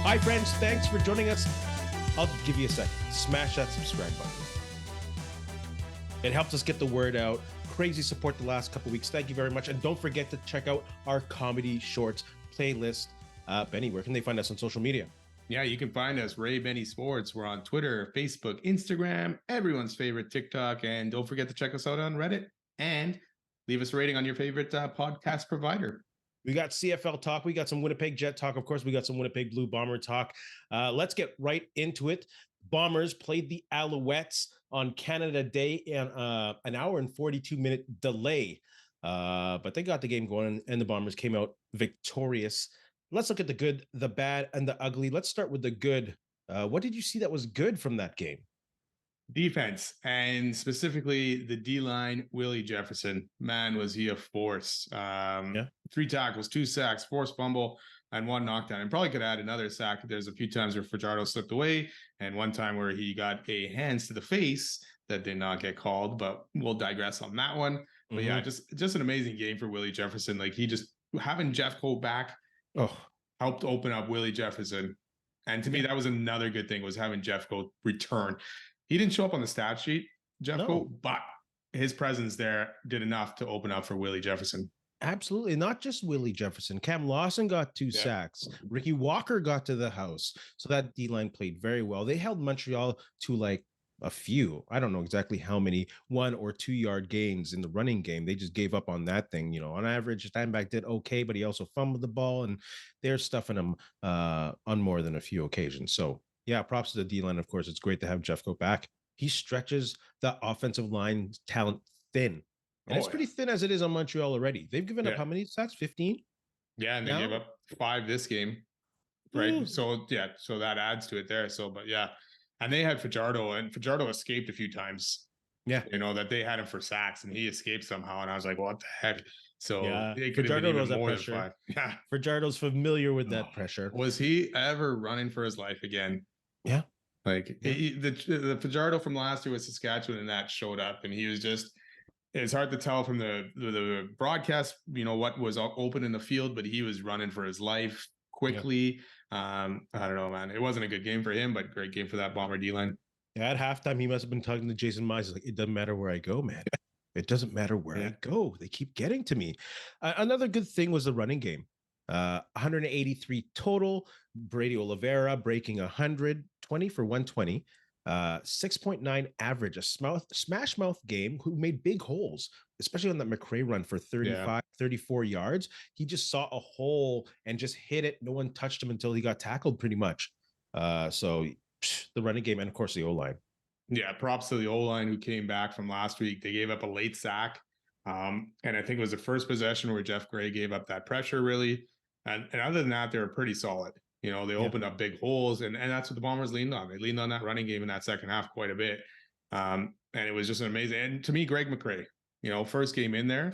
Hi, friends. Thanks for joining us. I'll give you a second. Smash that subscribe button. It helps us get the word out. Crazy support the last couple weeks. Thank you very much. And don't forget to check out our comedy shorts playlist. Benny, where can they find us on social media? Yeah, you can find us, Ray Benny Sports. We're on Twitter, Facebook, Instagram, everyone's favorite TikTok. And don't forget to check us out on Reddit and leave us a rating on your favorite podcast provider. We got CFL talk. We got some Winnipeg Jet talk. Of course, we got some Winnipeg Blue Bomber talk. Let's get right into it. Bombers played the Alouettes on Canada Day in an hour and 42-minute delay. But they got the game going, and the Bombers came out victorious. Let's look at the good, the bad, and the ugly. Let's start with the good. What did you see that was good from that game? Defense, and specifically the D-line, Willie Jefferson. Man, was he a force. 3 tackles, 2 sacks, forced fumble, and 1 knockdown. And probably could add another sack. There's a few times where Fajardo slipped away, and one time where he got a hands to the face that did not get called, but we'll digress on that one. Mm-hmm. But yeah, just an amazing game for Willie Jefferson. Like, he just, having Jeffco back helped open up Willie Jefferson. And to me, that was another good thing, was having Jeffco return. He didn't show up on the stat sheet, Jeffco, but his presence there did enough to open up for Willie Jefferson. Absolutely. Not just Willie Jefferson. Cam Lawson got 2 sacks. Ricky Walker got to the house. So that D-line played very well. They held Montreal to like a few, I don't know exactly how many, 1 or 2 yard gains in the running game. They just gave up on that thing. You know, on average, Steinbach did okay, but he also fumbled the ball, and they're stuffing him on more than a few occasions. So yeah, props to the D-line. Of course, it's great to have Jeffco back. He stretches the offensive line talent thin. And it's pretty thin as it is on Montreal already. They've given up how many sacks? 15? Yeah, and they gave up 5 this game. Right. So so that adds to it there. So, but yeah. And they had Fajardo, and Fajardo escaped a few times. Yeah. You know, that they had him for sacks, and he escaped somehow. And I was like, what the heck? So they could have been even more than 5. Yeah. Fajardo's familiar with that pressure. Was he ever running for his life again? Yeah. Like the Fajardo from last year with Saskatchewan, and that showed up, and he was just, it's hard to tell from the broadcast, you know, what was open in the field, but he was running for his life quickly. I don't know, man. It wasn't a good game for him, but great game for that Bomber D-line. Yeah, at halftime, he must have been talking to Jason Mize. Like, it doesn't matter where I go, man. It doesn't matter where I go. They keep getting to me. Another good thing was the running game. 183 total. Brady Oliveira breaking 120 for 120. 6.9 average, a smash mouth game, who made big holes, especially on that McRae run for 34 yards. He just saw a hole and just hit it. No one touched him until he got tackled, pretty much. So the running game, and of course the O-line. Yeah, props to the O-line who came back from last week. They gave up a late sack. And I think it was the first possession where Jeff Gray gave up that pressure, really. And other than that, they were pretty solid. You know, they opened up big holes, and that's what the Bombers leaned on. They leaned on that running game in that second half quite a bit. And it was just an amazing. And to me, Greg McRae, you know, first game in there,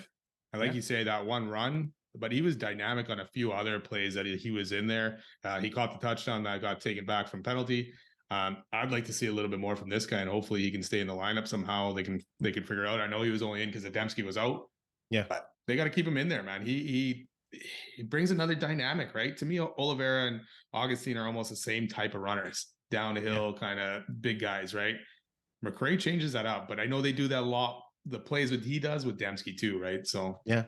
I like you say that one run, but he was dynamic on a few other plays that he was in there. He caught the touchdown that got taken back from penalty. I'd like to see a little bit more from this guy, and hopefully he can stay in the lineup somehow. They can figure out. I know he was only in because Adamski was out. Yeah, but they got to keep him in there, man. He brings another dynamic, right? To me, Oliveira and Augustine are almost the same type of runners, down the hill, kind of big guys, right? McRae changes that up, but I know they do that a lot. The plays that he does with Demski too, right? So yeah,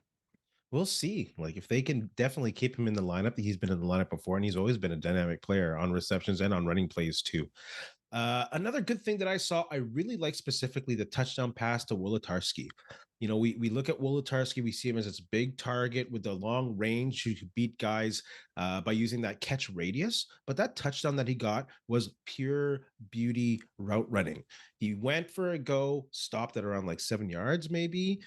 we'll see. Like, if they can definitely keep him in the lineup. He's been in the lineup before, and he's always been a dynamic player on receptions and on running plays too. Another good thing that I saw, I really like specifically the touchdown pass to Wolodarski. You know, we look at Wolodarski, we see him as this big target with the long range who could beat guys by using that catch radius. But that touchdown that he got was pure beauty route running. He went for a go, stopped at around like 7 yards, maybe,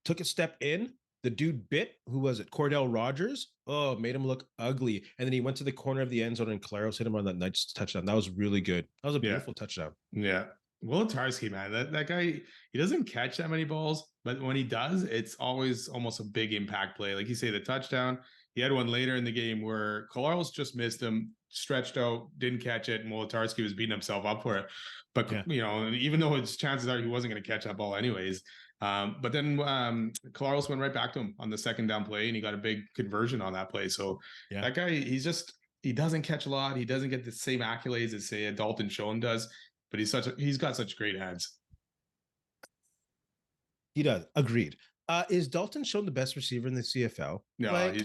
took a step in. The dude bit, who was it? Cordell Rogers. Oh, made him look ugly. And then he went to the corner of the end zone, and Claros hit him on that nice touchdown. That was really good. That was a beautiful touchdown. Yeah. Wolodarski, man, that guy, he doesn't catch that many balls, but when he does, it's always almost a big impact play. Like you say, the touchdown, he had one later in the game where Claros just missed him, stretched out, didn't catch it, and Wolodarski was beating himself up for it. But, you know, even though his chances are he wasn't going to catch that ball anyways, but then Claros went right back to him on the second down play, and he got a big conversion on that play. So that guy, he doesn't catch a lot. He doesn't get the same accolades as say a Dalton Schoen does, but he's got such great hands. He does. Agreed. Is Dalton Schoen the best receiver in the CFL? No, Like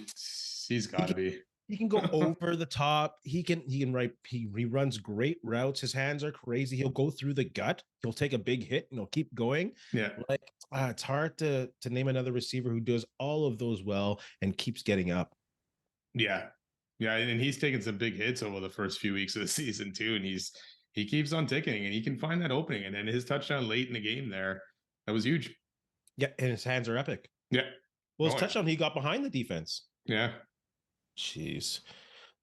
he's got to be. he can go over the top. He runs great routes. His hands are crazy. He'll go through the gut. He'll take a big hit and he'll keep going. Yeah. Like it's hard to name another receiver who does all of those well and keeps getting up. Yeah. Yeah. And he's taken some big hits over the first few weeks of the season too. And he keeps on ticking and he can find that opening. And then his touchdown late in the game there, that was huge. Yeah, and his hands are epic. Yeah. Well, his touchdown, he got behind the defense. Yeah. Jeez.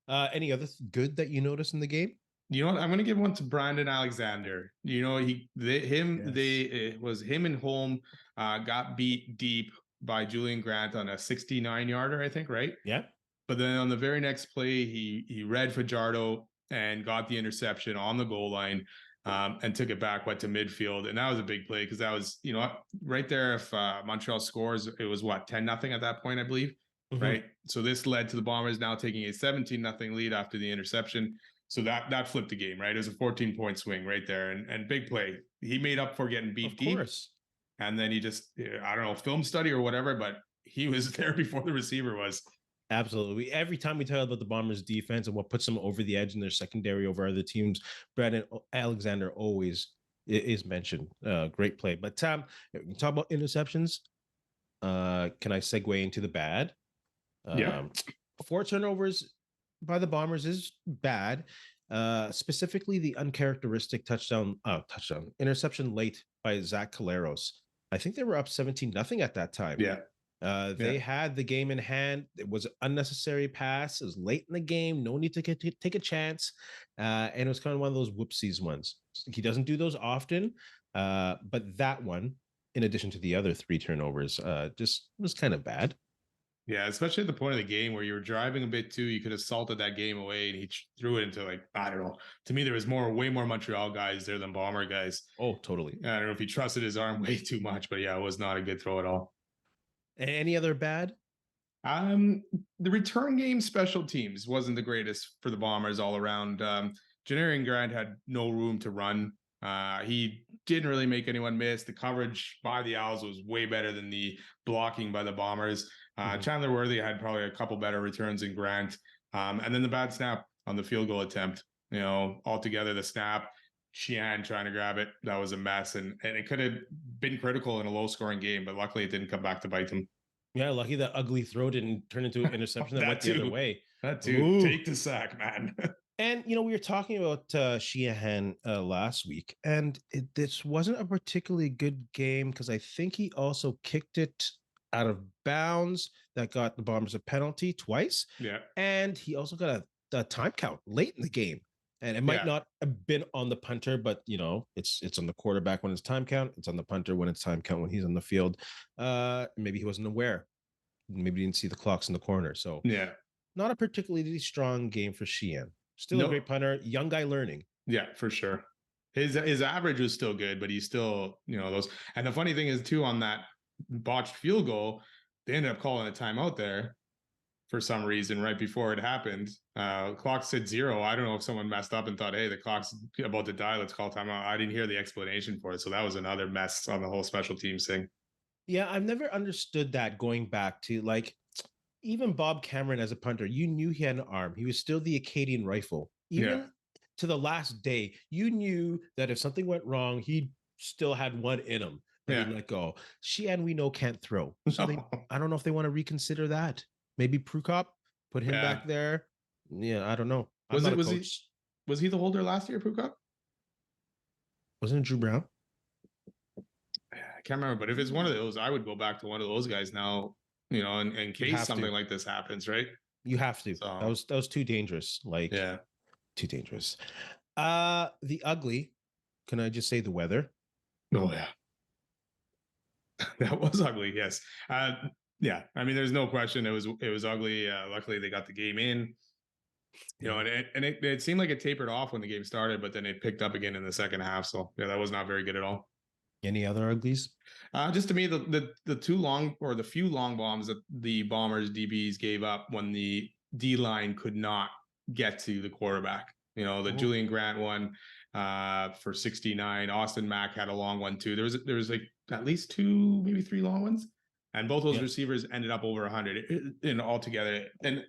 Any other good that you noticed in the game? You know what? I'm going to give one to Brandon Alexander. You know, it was him and Holm got beat deep by Julian Grant on a 69-yarder, I think, right? Yeah. But then on the very next play, he read Fajardo and got the interception on the goal line and took it back, went to midfield. And that was a big play because that was, you know, right there. If Montreal scores, it was 10-0 at that point, I believe. Mm-hmm. Right. So this led to the Bombers now taking a 17-0 lead after the interception. So that flipped the game, right? It was a 14-point swing right there and big play. He made up for getting beat deep. And then he just, I don't know, film study or whatever, but he was there before the receiver was. Absolutely. Every time we talk about the Bombers defense and what puts them over the edge in their secondary over other teams, Brandon Alexander always is mentioned. Great play. But Tom, you talk about interceptions. Can I segue into the bad? Yeah. 4 turnovers by the Bombers is bad. Specifically the uncharacteristic interception late by Zach Caleros. I think they were up 17-0 at that time. Yeah. They had the game in hand. It was an unnecessary pass. It was late in the game. No need to take a chance. And it was kind of one of those whoopsies ones. He doesn't do those often. But that one, in addition to the other 3 turnovers, just was kind of bad. Yeah, especially at the point of the game where you were driving a bit too. You could have salted that game away, and he threw it into I don't know. To me, there was way more Montreal guys there than Bomber guys. Oh, totally. I don't know if he trusted his arm way too much, but yeah, it was not a good throw at all. Any other bad? The return game special teams wasn't the greatest for the Bombers all around. Janarian Grant had no room to run. He didn't really make anyone miss. The coverage by the Owls was way better than the blocking by the Bombers. Chandler Worthy had probably a couple better returns than Grant. And then the bad snap on the field goal attempt. You know, altogether the snap, Sheehan trying to grab it, that was a mess. And it could have been critical in a low-scoring game, but luckily it didn't come back to bite them. Yeah, lucky that ugly throw didn't turn into an interception that went the other way. That too. Ooh. Take the sack, man. And, you know, we were talking about Sheehan last week, and this wasn't a particularly good game because I think he also kicked it out of bounds that got the Bombers a penalty twice. Yeah. And he also got a time count late in the game. And it might not have been on the punter, but, you know, it's on the quarterback when it's time count. It's on the punter when it's time count when he's on the field. Maybe he wasn't aware. Maybe he didn't see the clocks in the corner. So, yeah, not a particularly strong game for Sheehan. Still a great punter, young guy learning. Yeah, for sure. His average was still good, but he's still, you know, those. And the funny thing is, too, on that botched field goal, they ended up calling a timeout there for some reason right before it happened. Clock said 0. I don't know if someone messed up and thought, hey, the clock's about to die, let's call timeout. I didn't hear the explanation for it. So that was another mess on the whole special teams thing. Yeah, I've never understood that going back to even Bob Cameron as a punter. You knew he had an arm. He was still the Acadian rifle. Even to the last day, you knew that if something went wrong, he still had one in him. But he'd let go. Sheehan, we know, can't throw. So I don't know if they want to reconsider that. Maybe Prukop, put him back there. Yeah, I don't know. Was he the holder last year, Prukop? Wasn't it Drew Brown? I can't remember, but if it's one of those, I would go back to one of those guys now, you know, in case something like this happens, right? You have to. So, that was too dangerous. Too dangerous. The ugly, can I just say the weather? Oh, yeah. That was ugly, yes. Yeah, I mean, there's no question it was ugly. Luckily, they got the game in. You know, and it seemed like it tapered off when the game started, but then it picked up again in the second half. So yeah, that was not very good at all. Any other uglies? Just to me, the few long bombs that the Bombers DBs gave up when the D line could not get to the quarterback. You know, the Oh, Julian Grant one for 69. Austin Mack had a long one too. There was like at least 2, maybe 3 long ones, and both those yeah. receivers ended up over 100 in altogether. And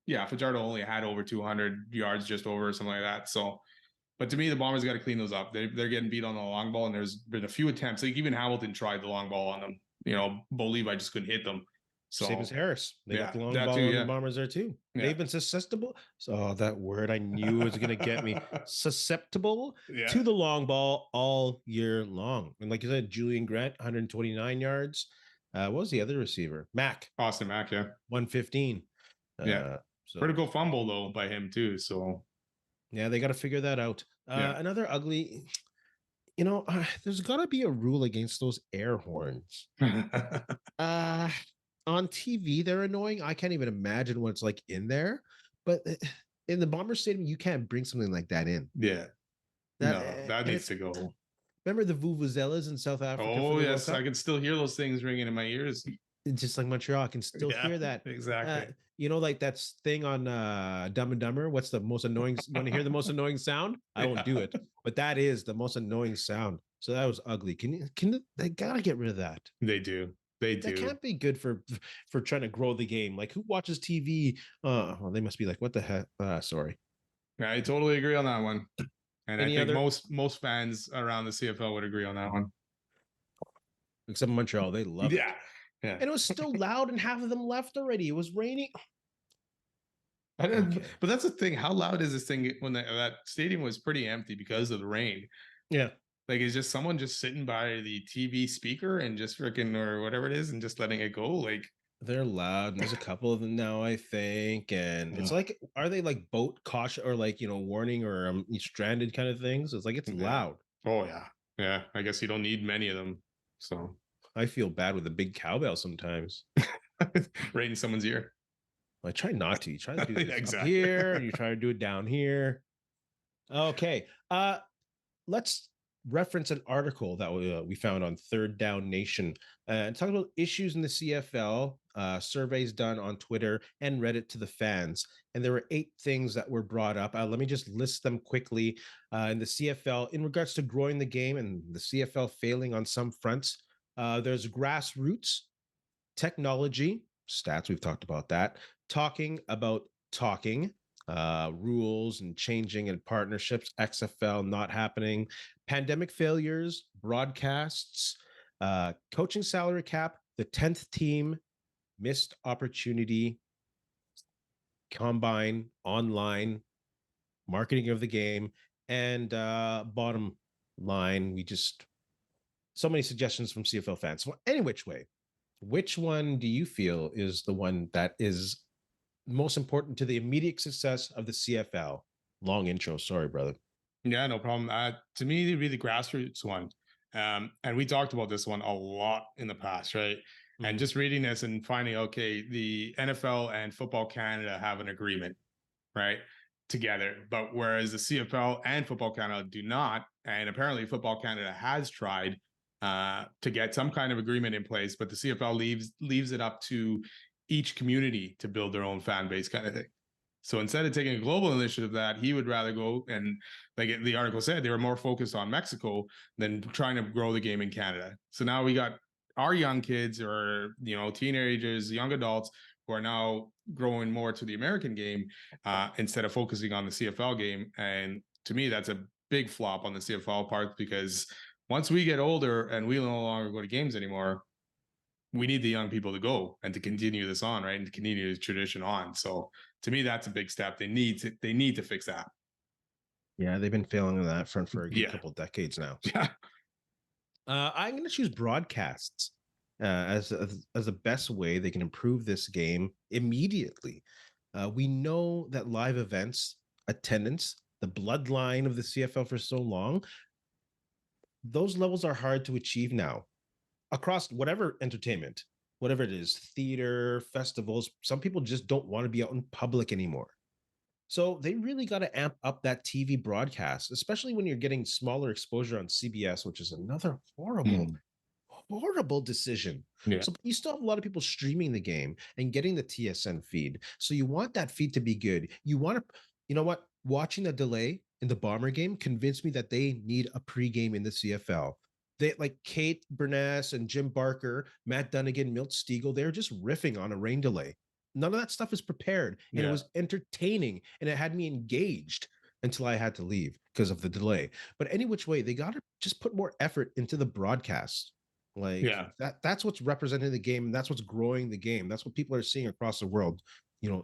yeah, Fajardo only had over 200 yards, just over, something like that. So, but to me, the Bombers got to clean those up. They're getting beat on the long ball, and there's been a few attempts. Like even Hamilton tried the long ball on them. You know, Bo Levi just couldn't hit them. Same as So Harris. They got yeah, the long that too. ball on the Yeah, Bombers there too. yeah, They've been susceptible. So that word I knew was going to get me susceptible yeah. to the long ball all year long. And like you said, Julian Grant, 129 yards. What was the other receiver? Mac, Austin Mack. Yeah, 115. yeah. So Critical fumble though by him too. So yeah, they got to figure that out. yeah. Another ugly, there's got to be a rule against those air horns. Uh, on TV, they're annoying. I can't even imagine what it's like in there. But in the Bomber Stadium, you can't bring something like that in. Yeah. That No, that and needs it's to go. remember the vuvuzelas in South Africa for Oh the World yes, I Cup? can still hear those things ringing in my ears. It's just like Montreal, I can still Yeah, hear that. exactly. Like that thing on Dumb and Dumber. What's the most annoying? You want to hear the most annoying sound? I won't do it, but that is the most annoying sound. So that was ugly. They gotta get rid of that. They do. They That do. can't be good for trying to grow the game. Like who watches TV? Well, they must be like, what the heck? Sorry. I totally agree on that one. And I Any think other most fans around the CFL would agree on that one. except Montreal, they love it. Yeah. Yeah. And it was still loud, and half of them left already. It was raining. Okay. But that's the thing. How loud is this thing when that stadium was pretty empty because of the rain? Yeah. Like, is just someone just sitting by the TV speaker and just freaking or whatever it is and just letting it go? Like, They're loud, and there's a couple of them now, I think. And it's like, are they like boat caution or like, warning or stranded kind of things? It's like it's yeah. loud. Oh yeah. Yeah. I guess you don't need many of them. So I feel bad with a big cowbell sometimes. right in someone's ear. I try not to. You try to do this Exactly. up here, and you try to do it down here. Okay. Let's reference an article that we found on Third Down Nation. Talk about issues in the CFL, surveys done on Twitter and Reddit to the fans. And there were 8 things that were brought up. Let me just list them quickly. In the CFL, in regards to growing the game and the CFL failing on some fronts, there's grassroots, technology, stats, we've talked about that, talking about talking, rules and changing and partnerships, XFL not happening, pandemic failures, broadcasts, coaching salary cap, the 10th team, missed opportunity, combine, online, marketing of the game, and bottom line, so many suggestions from CFL fans. So any which way, which one do you feel is the one that is most important to the immediate success of the CFL? Long intro. Sorry, brother. Yeah, no problem. To me, it'd be the grassroots one. And we talked about this one a lot in the past, right? Mm-hmm. And just reading this and finding, okay, the NFL and Football Canada have an agreement, right? Together. But whereas the CFL and Football Canada do not, and apparently Football Canada has tried to get some kind of agreement in place, but the CFL leaves it up to each community to build their own fan base kind of thing. So instead of taking a global initiative, that he would rather go and, like the article said, they were more focused on Mexico than trying to grow the game in Canada. So now we got our young kids or, teenagers, young adults who are now growing more to the American game instead of focusing on the CFL game. And to me, that's a big flop on the CFL part, because once we get older and we no longer go to games anymore, we need the young people to go and to continue this on, right? And to continue the tradition on. So to me, that's a big step. They need to fix that. Yeah, they've been failing on that front for a good couple decades now. Yeah. I'm going to choose broadcasts as the best way they can improve this game immediately. We know that live events, attendance, the bloodline of the CFL for so long, those levels are hard to achieve now across whatever entertainment, whatever it is, theater, festivals. Some people just don't want to be out in public anymore. So they really got to amp up that TV broadcast, especially when you're getting smaller exposure on CBS, which is another horrible decision. Yeah. So you still have a lot of people streaming the game and getting the TSN feed. So you want that feed to be good. You want to, You know what? Watching the delay in the Bomber game convinced me that they need a pregame in the CFL. They like Kate Burness and Jim Barker, Matt Dunnigan, Milt Stegall, they're just riffing on a rain delay. None of that stuff is prepared, and it Yeah. was entertaining, and it had me engaged until I had to leave because of the delay. But any which way, they got to just put more effort into the broadcast. Like Yeah. that's what's representing the game, and that's what's growing the game. That's what people are seeing across the world,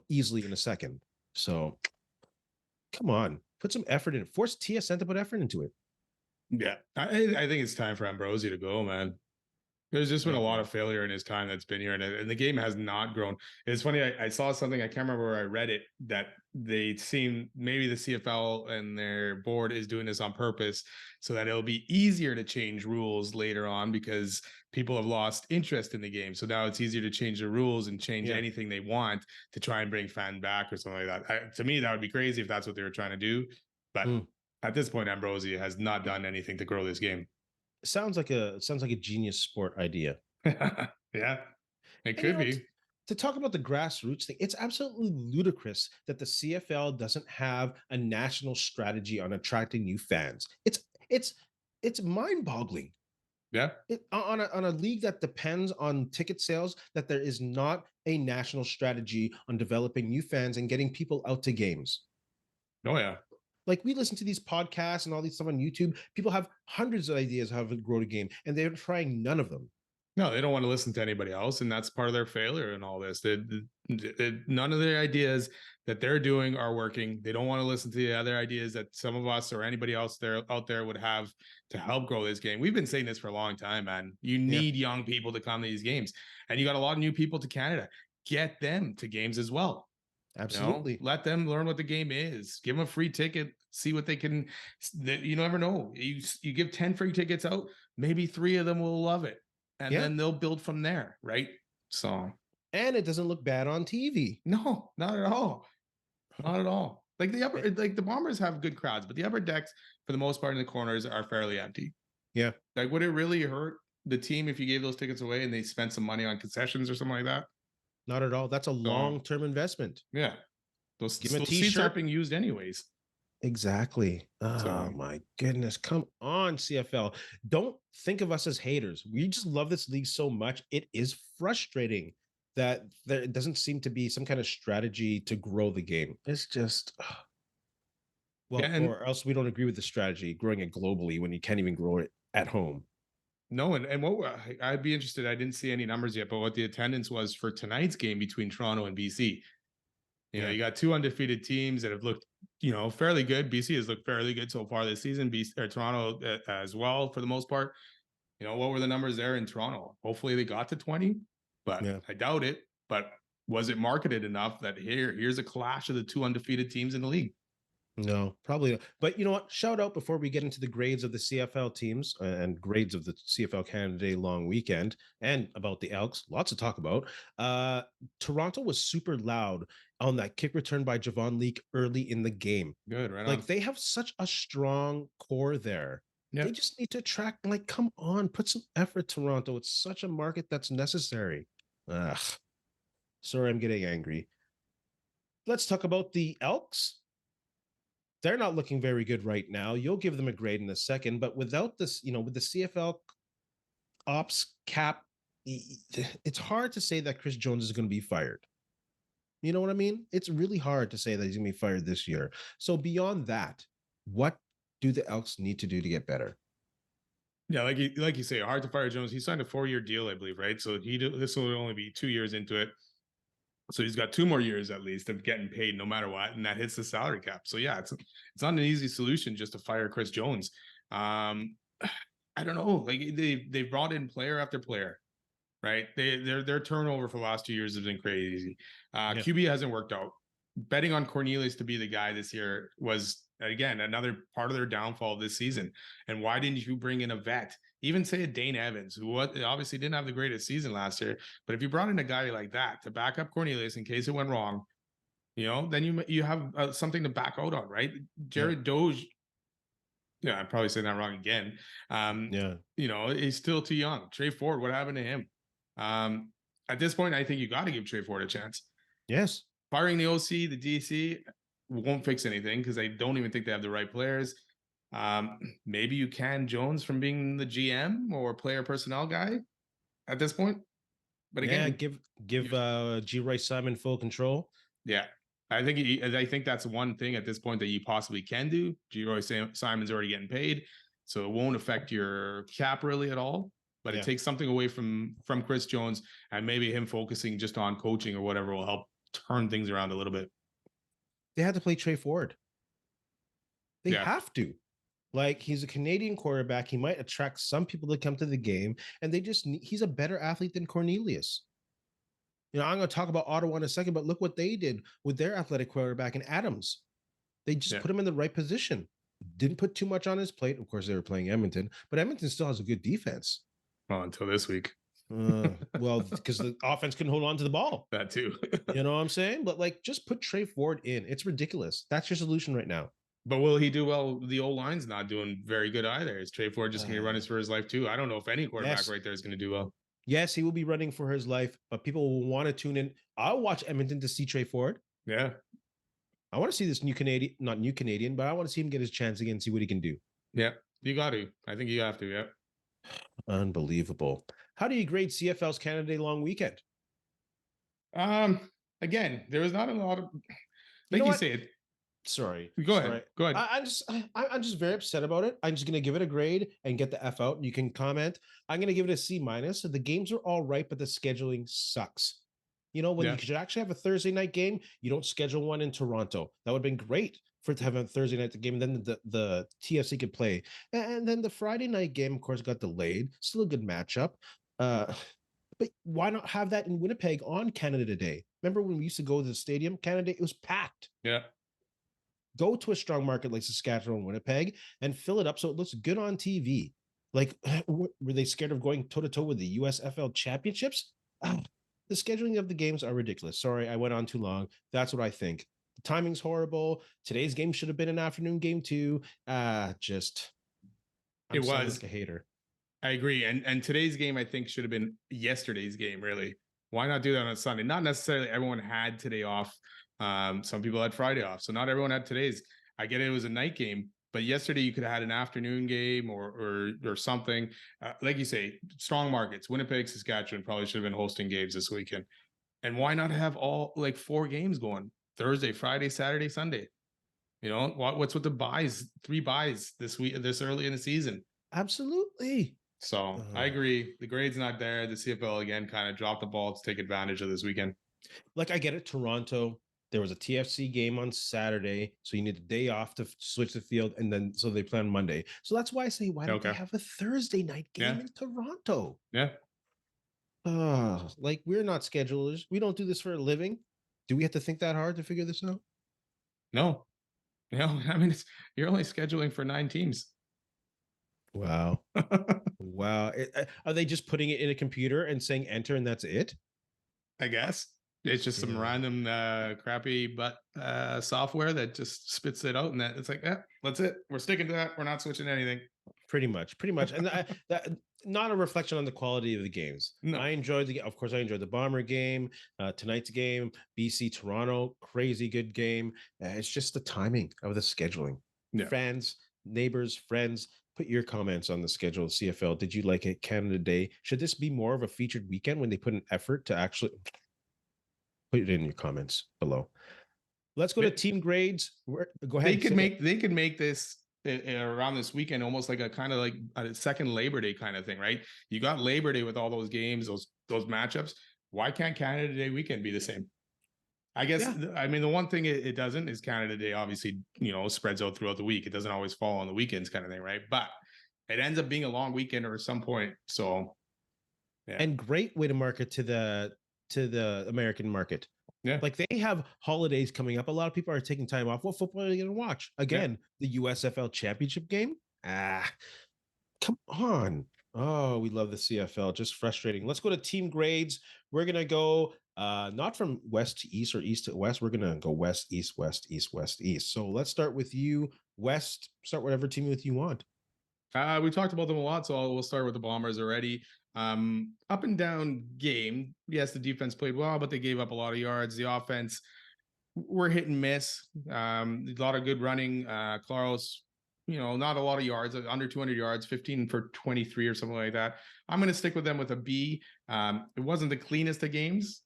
easily in a second. So come on, put some effort in it. Force TSN to put effort into it. Yeah. I think it's time for Ambrosi to go, man. There's just been I a lot agree. of failure in his time that's been here, and the game has not grown. It's funny. I saw something. I can't remember where I read it, that they seem maybe the CFL and their board is doing this on purpose so that it'll be easier to change rules later on because people have lost interest in the game. So now it's easier to change the rules and change Yeah. anything they want to try and bring fan back or something like that. To me, that would be crazy if that's what they were trying to do. But Mm. at this point, Ambrosi has not done anything to grow this game. Sounds like a genius sport idea. Yeah, it And you could know what? be. To talk about the grassroots thing, it's absolutely ludicrous that the CFL doesn't have a national strategy on attracting new fans. It's mind-boggling. Yeah. On a league that depends on ticket sales, that there is not a national strategy on developing new fans and getting people out to games. Oh yeah. Like we listen to these podcasts and all these stuff on YouTube. People have hundreds of ideas how to grow the game, and they're trying none of them. No, they don't want to listen to anybody else, and that's part of their failure in all this. None of the ideas that they're doing are working. They don't want to listen to the other ideas that some of us or anybody else there out there would have to help grow this game. We've been saying this for a long time, man. You Yeah, need young people to come to these games, and you got a lot of new people to Canada. Get them to games as well. absolutely. Let them learn what the game is. Give them a free ticket. See what they can. You never know. You give 10 free tickets out. Maybe 3 of them will love it, and Yeah, then they'll build from there, right? So and it doesn't look bad on TV. no, not at all, not at all. Like the Bombers have good crowds, but the upper decks for the most part in the corners are fairly empty. Yeah, Like, would it really hurt the team if you gave those tickets away and they spent some money on concessions or something like that? not at all. That's a So long-term investment. yeah, Give him a those seats aren't T-shirt. being used anyways. Exactly. So Oh my goodness. Come on, CFL. Don't think of us as haters. We just love this league so much. It is frustrating that there doesn't seem to be some kind of strategy to grow the game. It's just yeah, well, and or else we don't agree with the strategy, growing it globally when you can't even grow it at home. no, and what I'd be interested. I didn't see any numbers yet, but what the attendance was for tonight's game between Toronto and BC. Yeah. You got 2 undefeated teams that have looked, fairly good. BC has looked fairly good so far this season. BC or Toronto as well for the most part. What were the numbers there in Toronto? Hopefully they got to 20, but Yeah. I doubt it. But was it marketed enough that here's a clash of the 2 undefeated teams in the league? No, probably not. But you know what? Shout out before we get into the grades of the CFL teams and grades of the CFL Canada Day long weekend and about the Elks. Lots to talk about. Toronto was super loud on that kick return by Javon Leake early in the game. Good, right on. Like they have such a strong core there. Yeah. They just need to attract, like, come on, put some effort, Toronto. It's such a market that's necessary. Ugh. Sorry, I'm getting angry. Let's talk about the Elks. They're not looking very good right now. You'll give them a grade in a second, but without this, with the CFL ops cap, it's hard to say that Chris Jones is going to be fired. You know what I mean? It's really hard to say that he's going to be fired this year. So beyond that, what do the Elks need to do to get better? Yeah, like you say, hard to fire Jones. He signed a 4-year deal, I believe, right? So this will only be 2 years into it. So he's got 2 more years at least of getting paid no matter what, and that hits the salary cap. So yeah, it's not an easy solution just to fire Chris Jones. I don't know. Like they brought in player after player, right? Their turnover for the last 2 years has been crazy. Yeah. QB hasn't worked out. Betting on Cornelius to be the guy this year was again another part of their downfall this season. And why didn't you bring in a vet? Even say a Dane Evans, who obviously didn't have the greatest season last year, but if you brought in a guy like that to back up Cornelius in case it went wrong, then you have something to back out on, right? Yeah. Jared Doge, yeah, I'm probably saying that wrong again. Yeah. He's still too young. Trey Ford, what happened to him? At this point, I think you got to give Trey Ford a chance. Yes. Firing the OC, the DC, won't fix anything because I don't even think they have the right players. Maybe you can Jones from being the GM or player personnel guy at this point. But Yeah, again, give G. Roy Simon full control. yeah, I think that's one thing at this point that you possibly can do. G. Roy Simon's already getting paid, so it won't affect your cap really at all. But it Yeah. takes something away from Chris Jones, and maybe him focusing just on coaching or whatever will help turn things around a little bit. They had to play Trey Ford. They Yeah. have to. Like, he's a Canadian quarterback. He might attract some people to come to the game, and he's a better athlete than Cornelius. You know, I'm going to talk about Ottawa in a second, but look what they did with their athletic quarterback in Adams. They just put him in the right position. Didn't put too much on his plate. Of course, they were playing Edmonton, but Edmonton still has a good defense. Well, until this week. Well, because the offense couldn't hold on to the ball. That too. You know what I'm saying? But like, just put Trey Ford in. It's ridiculous. That's your solution right now. But will he do well? The old line's not doing very good either. Is Trey Ford just going to run for his life too? I don't know if any quarterback right there is going to do well. Yes, he will be running for his life, but people will want to tune in. I'll watch Edmonton to see Trey Ford. Yeah. I want to see this not new Canadian, but I want to see him get his chance again, see what he can do. Yeah, you got to. I think you have to. Yeah. Unbelievable. How do you grade CFL's Canada Day long weekend? Again, there was not a lot of, like you said. Sorry. Go ahead. Go ahead. I'm just very upset about it. I'm just gonna give it a grade and get the F out. You can comment. I'm gonna give it a C minus. The games are all right, but the scheduling sucks. You know, when you should actually have a Thursday night game, you don't schedule one in Toronto. That would have been great for it to have a Thursday night game, and then the TFC could play. And then the Friday night game, of course, got delayed. Still a good matchup. But why not have that in Winnipeg on Canada Day? Remember when we used to go to the stadium, Canada Day? It was packed. Yeah. Go to a strong market like Saskatchewan, Winnipeg, and fill it up so it looks good on TV. Like, were they scared of going toe-to-toe with the USFL championships? The scheduling of the games are ridiculous. Sorry, I went on too long. That's what I think. The timing's horrible. Today's game should have been an afternoon game too. I'm it was like a hater. I agree. And today's game, I think, should have been yesterday's game, really. Why not do that on a Sunday? Not necessarily everyone had today off. Some people had Friday off. So not everyone had today's. I get it was a night game, but yesterday you could have had an afternoon game or something. Like you say, strong markets. Winnipeg, Saskatchewan probably should have been hosting games this weekend. And why not have all like 4 games going? Thursday, Friday, Saturday, Sunday. You know, what's with the buys? 3 buys this week, this early in the season. Absolutely. So I agree. The grade's not there. The CFL again kind of dropped the ball to take advantage of this weekend. Like, I get it. Toronto, there was a TFC game on Saturday, so you need a day off to switch the field, and then so they play on Monday. So that's why I say, why don't they have a Thursday night game in Toronto? Yeah. Like, we're not schedulers. We don't do this for a living. Do we have to think that hard to figure this out? No. You know, I mean, you're only scheduling for 9 teams. Wow. Wow. Are they just putting it in a computer and saying enter and that's it? I guess. It's just some random crappy software that just spits it out, and that it's like, that's it. We're sticking to that. We're not switching anything. Pretty much. And that not a reflection on the quality of the games. No. Of course, I enjoyed the Bomber game, tonight's game, BC Toronto, crazy good game. It's just the timing of the scheduling. Yeah. Fans, neighbors, friends, put your comments on the schedule of CFL. Did you like it? Canada Day. Should this be more of a featured weekend when they put an effort to actually put it in your comments below? Let's go to team grades. Go ahead. They could make this around this weekend almost like a kind of like a second Labor Day kind of thing, right? You got Labor Day with all those games, those matchups. Why can't Canada Day weekend be the same? I guess, I mean, the one thing it doesn't is Canada Day, obviously, you know, spreads out throughout the week. It doesn't always fall on the weekends kind of thing, right? But it ends up being a long weekend or at some point. So, yeah. And great way to market to the American market. Yeah. Like, they have holidays coming up. A lot of people are taking time off. What football are you going to watch? Again, the USFL championship game? Come on. Oh, we love the CFL. Just frustrating. Let's go to team grades. We're going to go not from west to east or east to west. We're going to go west, east, west, east, west, east. So let's start with you, West. Start whatever team with you want. We talked about them a lot, so we'll start with the Bombers already. Up and down game. Yes, the defense played well, but they gave up a lot of yards. The offense we're hit and miss. A lot of good running. Claros, not a lot of yards, under 200 yards, 15 for 23 or something like that. I'm going to stick with them with a B. It wasn't the cleanest of games,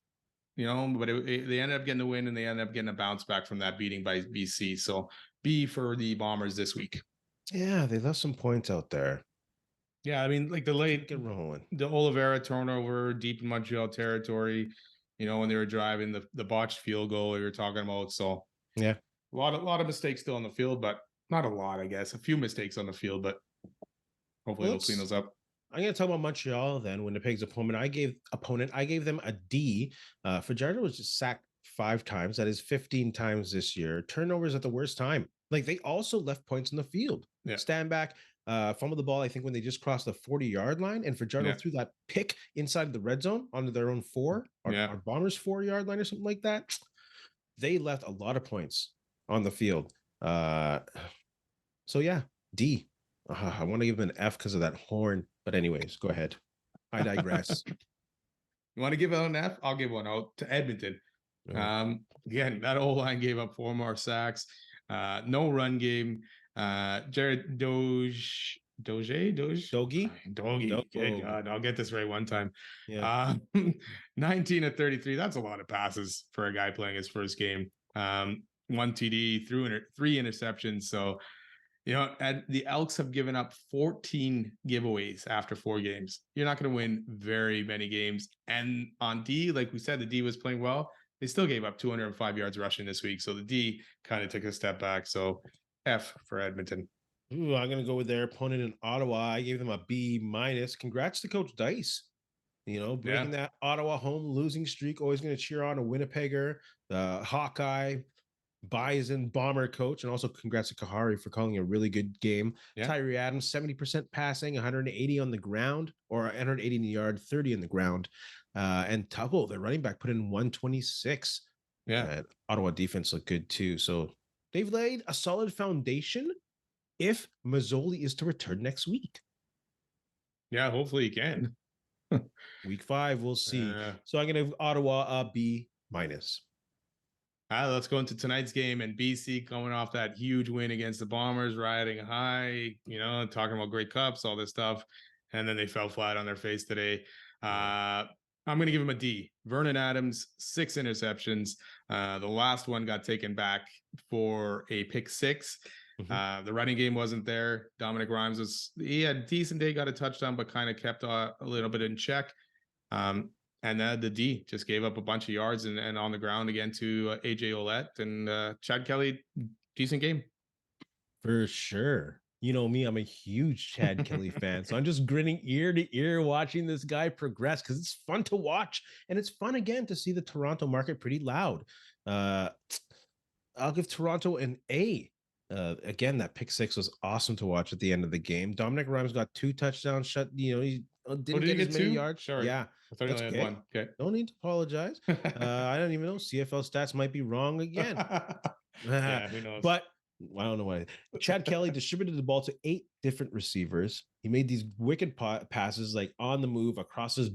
but they ended up getting the win, and they ended up getting a bounce back from that beating by BC. So B for the Bombers this week. Yeah, they left some points out there. Yeah, I mean, like Get rolling. the Oliveira turnover deep in Montreal territory, when they were driving, the botched field goal we were talking about. So Yeah, a lot of mistakes still on the field, but not a lot, I guess. A few mistakes on the field, but hopefully they'll clean those up. I'm going to talk about Montreal then. Winnipeg's opponent, I gave them a D. Fajardo was just sacked 5 times. That is 15 times this year. Turnovers at the worst time. Like, they also left points in the field. Yeah. Stand back, fumbled the ball, I think, when they just crossed the 40-yard line, and Fajardo threw that pick inside the red zone onto their own 4, our Bombers 4-yard line or something like that. They left a lot of points on the field. So yeah, D. I want to give them an F because of that horn. But anyways, go ahead. I digress. You want to give out an F? I'll give one out to Edmonton. Again, that O-line gave up 4 more sacks. No run game. Jared Doge. Good God, I'll get this right one time. Yeah. 19 of 33. That's a lot of passes for a guy playing his first game. 1 TD, 3 interceptions. So, and the Elks have given up 14 giveaways after 4 games. You're not going to win very many games. And on D, like we said, the D was playing well. They still gave up 205 yards rushing this week. So the D kind of took a step back. So F for Edmonton. Ooh, I'm going to go with their opponent in Ottawa. I gave them a B-. Congrats to Coach Dice. Breaking that Ottawa home losing streak. Always going to cheer on a Winnipegger, the Hawkeye, Bison Bomber coach, and also congrats to Kahari for calling a really good game. Tyree Adams, 70% passing, 180 on the ground, or 180 in the yard, 30 in the ground. And Tubble, the running back, put in 126. And Ottawa defense looked good too. So they've laid a solid foundation if Mazzoli is to return next week. Yeah, hopefully he can. Week 5, we'll see. So I'm going to give Ottawa a B-. Let's go into tonight's game, and BC coming off that huge win against the Bombers, riding high, talking about great cups, all this stuff. And then they fell flat on their face today. I'm going to give him a D. Vernon Adams, 6 interceptions. The last one got taken back for a pick 6. The running game wasn't there. Dominic Rhymes he had a decent day, got a touchdown, but kind of kept a little bit in check. And the D just gave up a bunch of yards and on the ground again to AJ Ouellette and Chad Kelly. Decent game. For sure. You know me, I'm a huge Chad Kelly fan. So I'm just grinning ear to ear watching this guy progress because it's fun to watch. And it's fun, again, to see the Toronto market pretty loud. I'll give Toronto an A. Again, that pick 6 was awesome to watch at the end of the game. Dominic Rhymes got 2 touchdowns. He didn't get as many yards. Sorry. Yeah. I thought he only had 1. Okay. No need to apologize. I don't even know. CFL stats might be wrong again. Yeah, who knows? But I don't know why. Chad Kelly distributed the ball to 8 different receivers. He made these wicked passes, like on the move across his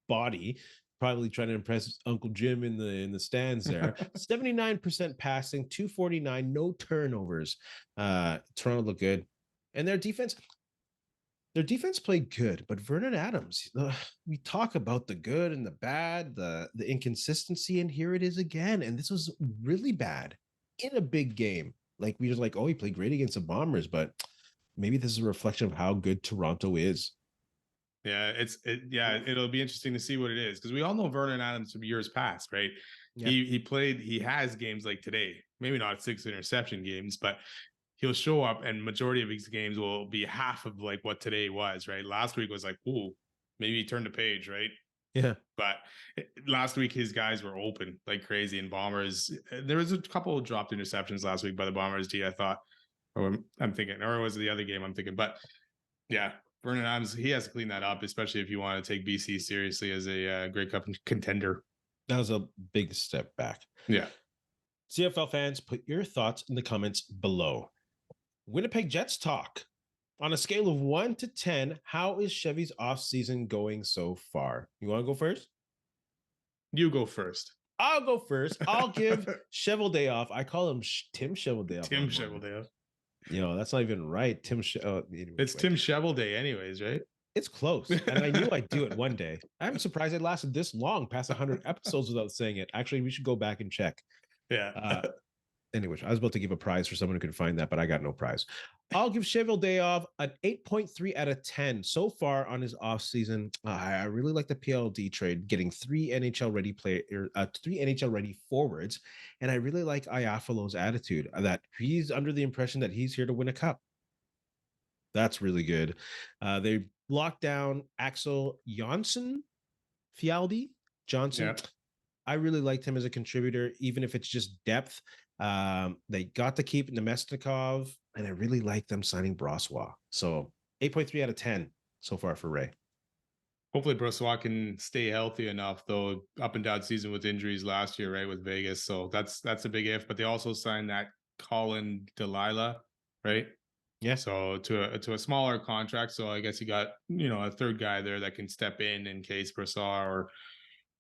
body, probably trying to impress Uncle Jim in the stands there. 79% passing, 249, no turnovers. Toronto looked good. And their defense played good, but Vernon Adams, we talk about the good and the bad, the inconsistency, and here it is again. And this was really bad in a big game. Like, we just he played great against the Bombers, but maybe this is a reflection of how good Toronto is. Yeah, it'll be interesting to see what it is, because we all know Vernon Adams from years past, right? Yeah. He has games like today, maybe not 6 interception games, but he'll show up and majority of his games will be half of like what today was, right? Last week was like, ooh, maybe he turned the page, right? Yeah. But last week his guys were open like crazy, and Bombers, there was a couple of dropped interceptions last week by the Bombers D, I thought. Or I'm thinking, or was it the other game I'm thinking? But yeah, Vernon Adams, he has to clean that up, especially if you want to take BC seriously as a Grey Cup contender. That was a big step back. Yeah. CFL fans, put your thoughts in the comments below. Winnipeg Jets talk. On a scale of 1 to 10, how is Chevy's offseason going so far? You want to go first? You go first. I'll go first. I'll give Cheveldayoff. I call him Tim Cheveldayoff. Tim Cheveldayoff. That's not even right. It's Tim Chevelday anyways, right? It's close. And I knew I'd do it one day. I'm surprised it lasted this long, past 100 episodes without saying it. Actually, we should go back and check. Yeah. Anyways, I was about to give a prize for someone who could find that, but I got no prize. I'll give Cheveldayoff an 8.3 out of 10 so far on his offseason. I really like the PLD trade, getting three NHL ready forwards. And I really like Iafalo's attitude that he's under the impression that he's here to win a cup. That's really good. They locked down Axel Johnson. Yeah. I really liked him as a contributor, even if it's just depth. They got to keep Nemesnikov, and I really like them signing Brossois. So 8.3 out of 10 so far for Ray. Hopefully Brossois can stay healthy enough, though up and down season with injuries last year, right, with Vegas. So that's a big if. But they also signed that Colin Delilah, right? Yeah. So to a smaller contract. So I guess you got, a third guy there that can step in case Brossois, or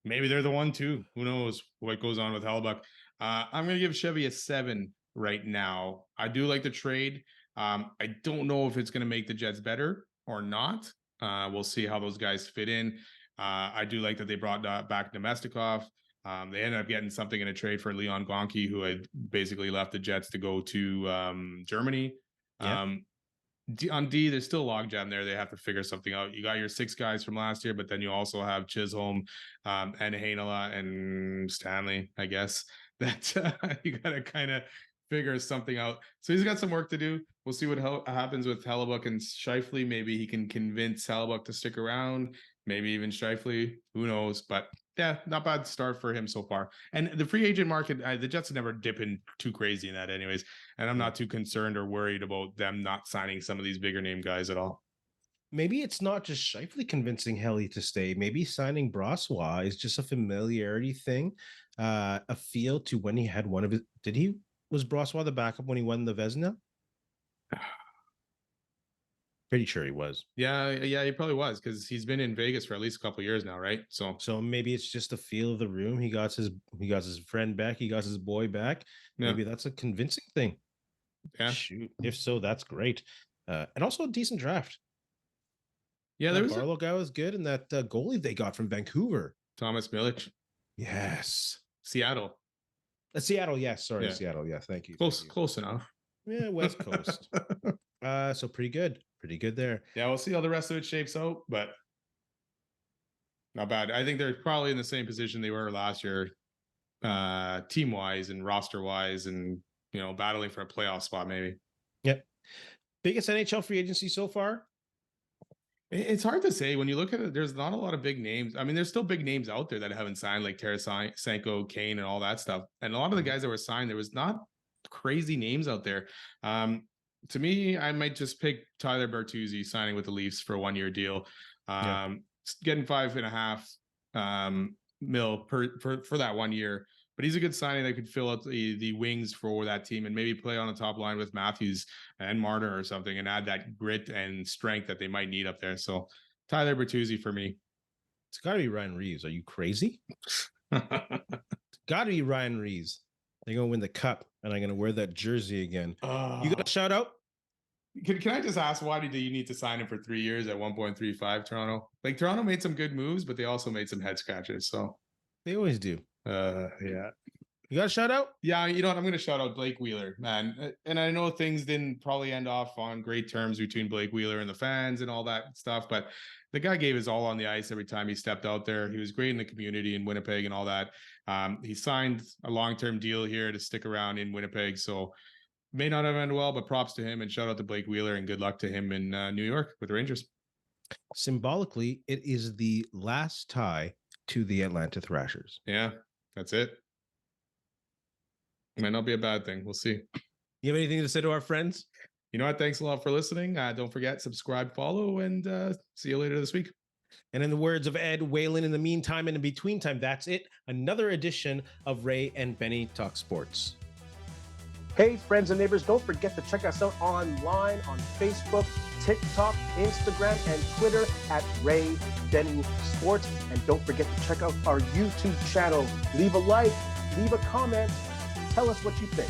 maybe they're the one too. Who knows what goes on with Hellebuyck. I'm going to give Chevy a 7 right now. I do like the trade. I don't know if it's going to make the Jets better or not. We'll see how those guys fit in. I do like that they brought back Nemestikov. They ended up getting something in a trade for Leon Gonki, who had basically left the Jets to go to Germany. Yeah. On D, there's still a logjam there. They have to figure something out. You got your 6 guys from last year, but then you also have Chisholm, and Heinola and Stanley, I guess. That you got to kind of figure something out. So he's got some work to do. We'll see what happens with Hellebuyck and Scheifele. Maybe he can convince Hellebuyck to stick around. Maybe even Scheifele. Who knows? But yeah, not bad start for him so far. And the free agent market, the Jets never dip in too crazy in that anyways. And I'm not too concerned or worried about them not signing some of these bigger name guys at all. Maybe it's not just Scheifele convincing Helly to stay. Maybe signing Brossois is just a familiarity thing, a feel to when he had one of his. Was Brossois the backup when he won the Vezina? Pretty sure he was. Yeah, he probably was, because he's been in Vegas for at least a couple of years now, right? So maybe it's just the feel of the room. He got his friend back. He got his boy back. Yeah. Maybe that's a convincing thing. Yeah. Shoot. If so, that's great. And also a decent draft. Yeah, that Barlow guy was good, and that goalie they got from Vancouver, Thomas Milic. Yes. Seattle. Seattle, yes. Sorry, yeah. Seattle. Yeah, thank you. Close enough. Yeah, West Coast. So pretty good there. Yeah, we'll see how the rest of it shapes out, but not bad. I think they're probably in the same position they were last year, team-wise and roster-wise, and battling for a playoff spot maybe. Yep. Biggest NHL free agency so far? It's hard to say when you look at it. There's not a lot of big names. I mean, there's still big names out there that haven't signed, like Tarasenko, Kane, and all that stuff. And a lot of the guys that were signed, there was not crazy names out there. To me, I might just pick Tyler Bertuzzi signing with the Leafs for a 1-year deal, getting $5.5 mil for that 1 year. But he's a good signing that could fill out the wings for that team and maybe play on the top line with Matthews and Marner or something and add that grit and strength that they might need up there. So Tyler Bertuzzi for me. It's got to be Ryan Reeves. Are you crazy? It's got to be Ryan Reeves. They're going to win the cup, and I'm going to wear that jersey again. You got a shout out? Can I just ask, why do you need to sign him for 3 years at 1.35, Toronto? Like, Toronto made some good moves, but they also made some head scratches. So they always do. Yeah. You got a shout out? Yeah, you know what? I'm going to shout out Blake Wheeler, man. And I know things didn't probably end off on great terms between Blake Wheeler and the fans and all that stuff, but the guy gave his all on the ice every time he stepped out there. He was great in the community in Winnipeg and all that. He signed a long-term deal here to stick around in Winnipeg, so may not have ended well, but props to him and shout out to Blake Wheeler and good luck to him in New York with the Rangers. Symbolically, it is the last tie to the Atlanta Thrashers. Yeah, that's it. Might not be a bad thing. We'll see. You have anything to say to our friends? You know what? Thanks a lot for listening. Don't forget, subscribe, follow, and see you later this week. And in the words of Ed Whalen, in the meantime and in between time, that's it. Another edition of Ray and Benny Talk Sports. Hey, friends and neighbors, don't forget to check us out online on Facebook, TikTok, Instagram and Twitter at Ray Denny Sports. And don't forget to check out our YouTube channel. Leave a like, leave a comment, tell us what you think.